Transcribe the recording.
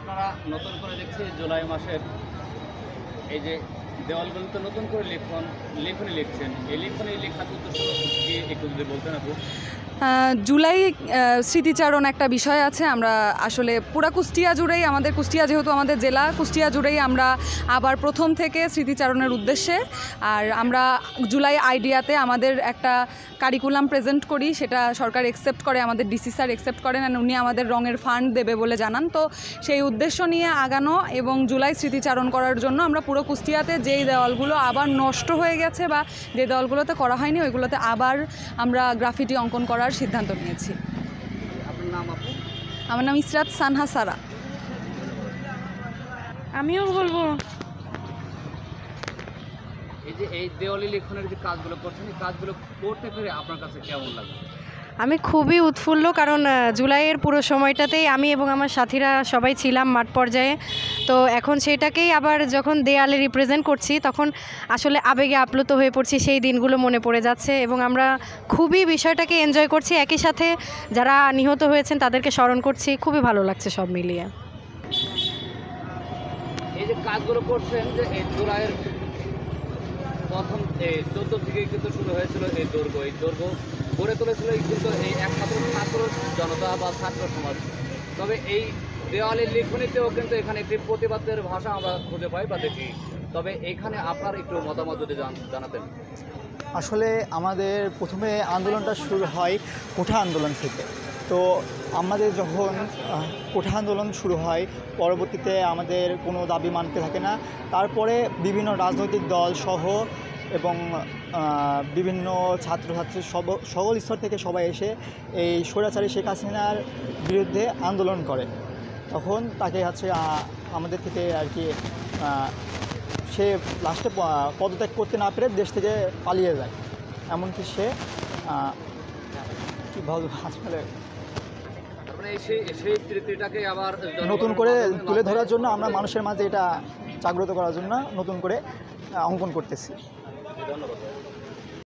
আপনারা নতুন করে দেখছি জুলাই মাসের এই যে দেওয়ালগুলোতে নতুন করে লেখনী লিখছেন, এই লেখনী লেখার উদ্দেশ্য কি একটু যদি বলতেন আপু? জুলাই স্মৃতিচারণ একটা বিষয় আছে। আমরা আসলে পুরা কুষ্টিয়া জুড়েই, আমাদের কুষ্টিয়া যেহেতু আমাদের জেলা, কুষ্টিয়া জুড়েই আমরা আবার প্রথম থেকে স্মৃতিচারণের উদ্দেশ্যে আর আমরা জুলাই আইডিয়াতে আমাদের একটা কারিকুলাম প্রেজেন্ট করি, সেটা সরকার অ্যাকসেপ্ট করে, আমাদের ডিসি স্যার অ্যাকসেপ্ট করেন, উনি আমাদের রঙের ফান্ড দেবে বলে জানান। তো সেই উদ্দেশ্য নিয়ে আগানো এবং জুলাই স্মৃতিচারণ করার জন্য আমরা পুরো কুষ্টিয়াতে যেই দেওয়ালগুলো আবার নষ্ট হয়ে গেছে বা যে দেওয়ালগুলোতে করা হয়নি ওইগুলোতে আবার আমরা গ্রাফিটি অঙ্কন করার সিদ্ধান্ত নিয়েছি। আপনার নাম আপু? আমার নাম ইসরাত সানহা সারা। আমিও বলবো, এই যে এই দেওয়ালি লেখনের যে কাজগুলো করছেন, এই কাজগুলো করতে পেরে আপনার কাছে কেমন লাগে? আমি খুবই উৎফুল্ল, কারণ জুলাইয়ের পুরো সময়টাতেই আমি এবং আমার সাথীরা সবাই ছিলাম মাঠ পর্যায়ে। তো এখন সেটাকেই আবার যখন দেয়ালে রিপ্রেজেন্ট করছি তখন আসলে আবেগে আপ্লুত হয়ে পড়ছি, সেই দিনগুলো মনে পড়ে যাচ্ছে এবং আমরা খুবই বিষয়টাকে এনজয় করছি। একই সাথে যারা নিহত হয়েছেন তাদেরকে স্মরণ করছি, খুবই ভালো লাগছে সব মিলিয়ে। এই যে কাজগুলো করছেন, যে এই জুলাইয়ের প্রথম 14 থেকে কিন্তু শুরু হয়েছিল এই দৈর্ঘ্য গড়ে তুলেছিল কিন্তু এই একমাত্র ছাত্র জনতা বা ছাত্র সমাজ। তবে এই দেওয়ালের লিখনীতেও কিন্তু এখানে একটি প্রতিবাদের ভাষা আমরা খুঁজে পাই বা দেখি। তবে এখানে আপনার একটু মতামত যদি জানাতেন। আসলে আমাদের প্রথমে আন্দোলনটা শুরু হয় কোঠা আন্দোলন থেকে। তো আমাদের যখন কোঠা আন্দোলন শুরু হয়, পরবর্তীতে আমাদের কোনো দাবি মানতে থাকে না। তারপরে বিভিন্ন রাজনৈতিক দল সহ এবং বিভিন্ন ছাত্রছাত্রী সকল স্তর থেকে সবাই এসে এই স্বৈরাচারী শেখ হাসিনার বিরুদ্ধে আন্দোলন করে। তখন তাকে আমাদের থেকে আর কি সে লাস্টে পদত্যাগ করতে না পেরে দেশ থেকে পালিয়ে যায়। এমনকি সে কী বলবো আসলে সেই স্মৃতিটাকে আবার নতুন করে তুলে ধরার জন্য আমরা মানুষের মাঝে এটা জাগ্রত করার জন্য নতুন করে অঙ্কন করতেছি। ধন্যবাদ।